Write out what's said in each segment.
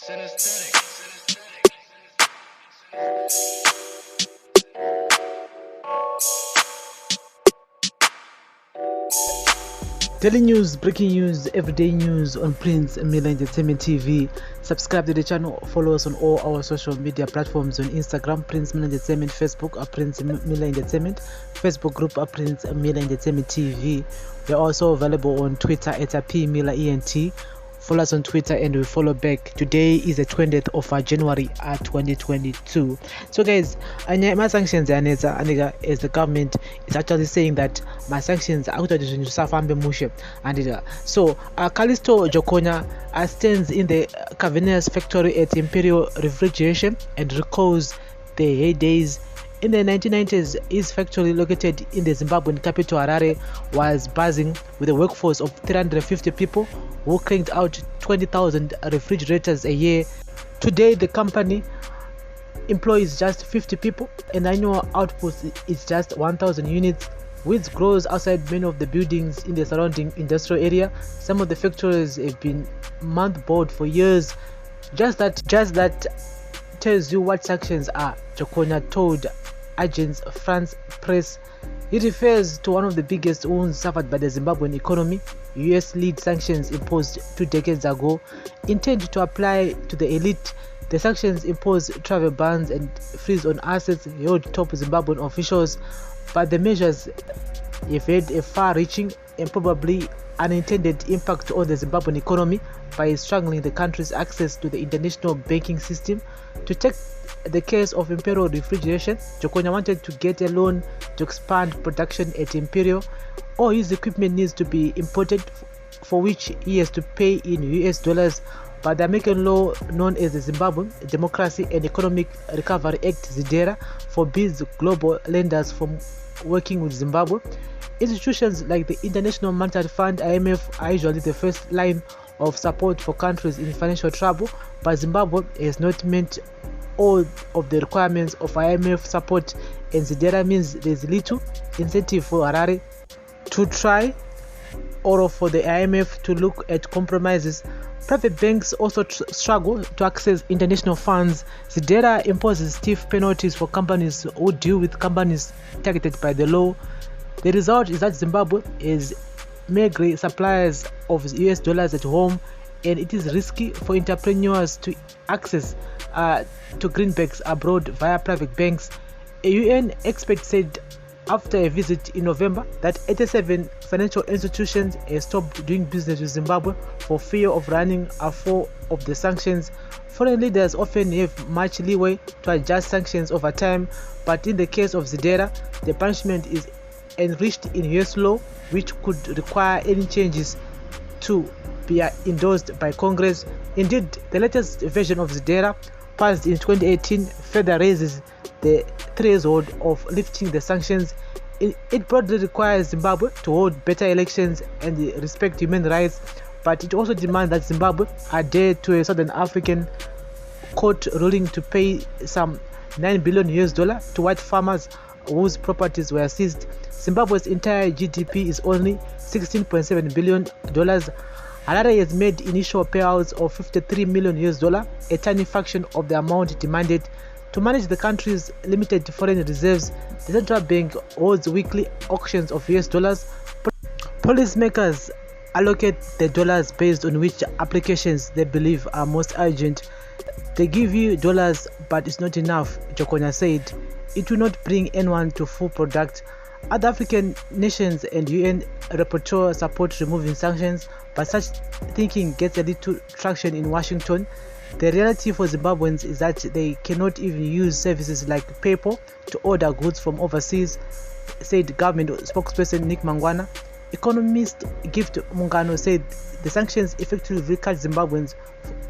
Daily news, breaking news, everyday news on Prince Miller Entertainment TV. Subscribe to the channel, follow us on all our social media platforms on Instagram, Prince Miller Entertainment, Facebook, Prince Miller Entertainment, Facebook group, Prince Miller Entertainment TV. We are also available on Twitter at P Miller ENT. Follow us on Twitter and we follow back. Today is the 20th of January 2022. So guys, my sanctions as the government is actually saying that my sanctions are actually and so Callisto Jokonya stands in the Cavanias factory at Imperial Refrigeration and recalls the heydays. In the 1990s, his factory located in the Zimbabwean capital Harare was buzzing with a workforce of 350 people who cranked out 20,000 refrigerators a year. Today, the company employs just 50 people and annual output is just 1,000 units, which grows outside many of the buildings in the surrounding industrial area. Some of the factories have been mothballed for years. Just that tells you what sanctions are, Jokonya told Agence France Presse. He refers to one of the biggest wounds suffered by the Zimbabwean economy. US-led sanctions imposed 2 decades ago intended to apply to the elite. The sanctions impose travel bans and freeze on assets held top Zimbabwean officials, but the measures have had a far-reaching and probably unintended impact on the Zimbabwean economy by strangling the country's access to the international banking system. To take the case of Imperial Refrigeration, Jokonya wanted to get a loan to expand production at Imperial. All his equipment needs to be imported, for which he has to pay in US dollars, but the American law known as the Zimbabwe Democracy and Economic Recovery Act (ZIDERA) forbids global lenders from working with Zimbabwe. Institutions like the International Monetary Fund (IMF) are usually the first line of support for countries in financial trouble, but Zimbabwe has not met all of the requirements of IMF support, and ZIDERA means there is little incentive for Harare to try or for the IMF to look at compromises. Private banks also struggle to access international funds. ZIDERA imposes stiff penalties for companies who deal with companies targeted by the law. The result is that Zimbabwe is meager suppliers of US dollars at home, and it is risky for entrepreneurs to access to greenbacks abroad via private banks. A UN expert said after a visit in November that 87 financial institutions have stopped doing business with Zimbabwe for fear of running afoul of the sanctions. Foreign leaders often have much leeway to adjust sanctions over time, but in the case of ZIDERA, the punishment is enriched in US law, which could require any changes to be endorsed by Congress. Indeed, the latest version of ZIDERA, passed in 2018, further raises the threshold of lifting the sanctions. It broadly requires Zimbabwe to hold better elections and respect human rights, but it also demands that Zimbabwe adhere to a Southern African court ruling to pay some $9 billion to white farmers whose properties were seized. Zimbabwe's entire GDP is only $16.7 billion. Harare has made initial payouts of $53 million, a tiny fraction of the amount demanded. To manage the country's limited foreign reserves, the central bank holds weekly auctions of US dollars. Policymakers allocate the dollars based on which applications they believe are most urgent. They give you dollars, but it's not enough, Jokonya said. It will not bring anyone to full product. Other African nations and UN rapporteur support removing sanctions, but such thinking gets a little traction in Washington. The reality for Zimbabweans is that they cannot even use services like PayPal to order goods from overseas, said government spokesperson Nick Mangwana. Economist Gift Mungano said the sanctions effectively cut Zimbabweans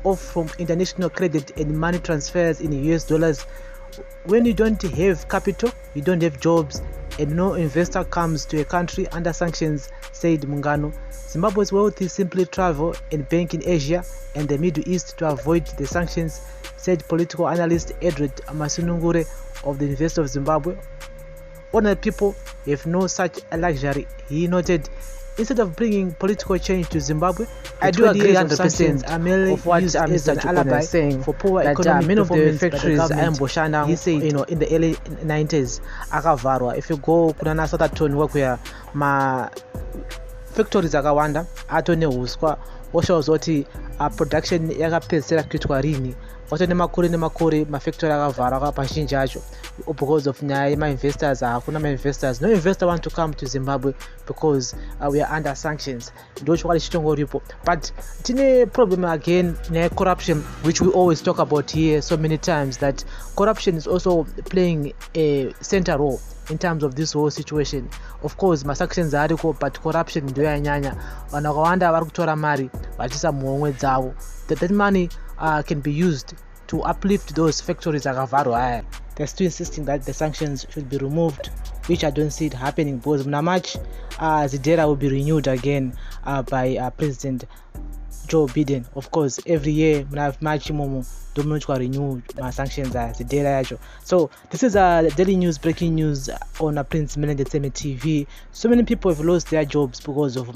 off from international credit and money transfers in US dollars. When you don't have capital, you don't have jobs, and no investor comes to a country under sanctions, said Mungano. Zimbabwe's wealthy simply travel and bank in Asia and the Middle East to avoid the sanctions, said political analyst Edward Masunungure of the University of Zimbabwe. Ordinary people have no such a luxury, he noted. instead of bringing political change to Zimbabwe, I do agree 100% of what Mr. Chikona is saying for poor economic many of the factories in the early 90s akavarwa. If you go kunana Southampton where ma factories akawanda atone huswa oshawa zoti production yakapedzera kuitwa rini watone makore mafactory akavharwa pazhinji acho because of nyaya yemainvestors. Hakuna mainvestors, no investor want to come to Zimbabwe because we are under sanctions. Ndochokwadi chitongoripo, but tine problem again nyaya corruption, which we always talk about here so many times, that corruption is also playing a center role in terms of this whole situation. Of course sanctions ariko, but corruption ndio yanyanya. Vanhu vakawanda vari kutora mari vachiisa muhomwe dzavo. That money can be used to uplift those factories akavharwa. They're still insisting that the sanctions should be removed, which I don't see it happening, because in March Zidera will be renewed again by President Joe Biden. Of course, every year March momo dominant renew sanctions Zidera yacho. So this is daily news, breaking news on Prince Millennium TV. So many people have lost their jobs because of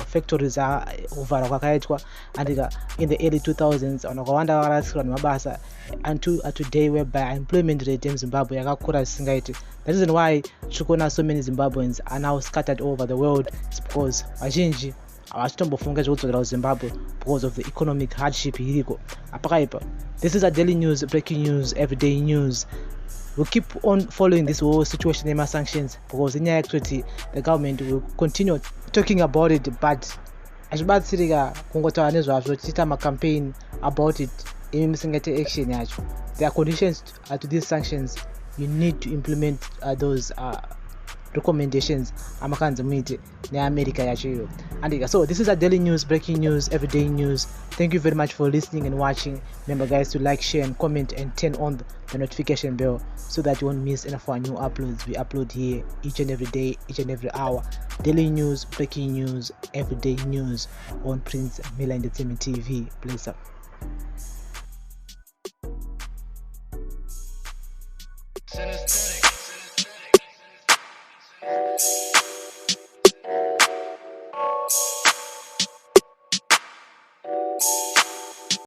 factories uvara kwakaitwa and in the early 2000s vanakawanda varasikirwa nemabasa until today, whereby employment rate in Zimbabwe yakakura zvisingaiti. The reason why chikona so many Zimbabweans are now scattered over the world is because vazhinji havasitombofunga zvekudzokera kuZimbabwe because of the economic hardship iriko apakaipa. This is a daily news, breaking news, everyday news. We'll keep on following this whole situation in sanctions, because in actuality the government will continue talking about it, but azvibatsirika kungotaura nezvazvo tichiita macampaign about it imi musingate action yacho. There are conditions to these sanctions. You need to implement those recommendations amakanzi muite neAmerica yacho iyo. And so this is a daily news, breaking news, everyday news. Thank you very much for listening and watching. Remember guys to like, share and comment and turn on the notification bell so that you won't miss any of our new uploads. We upload here each and every day, each and every hour. Daily news, breaking news, everyday news on Prince Millennium TV. Bless up. Synesthetic.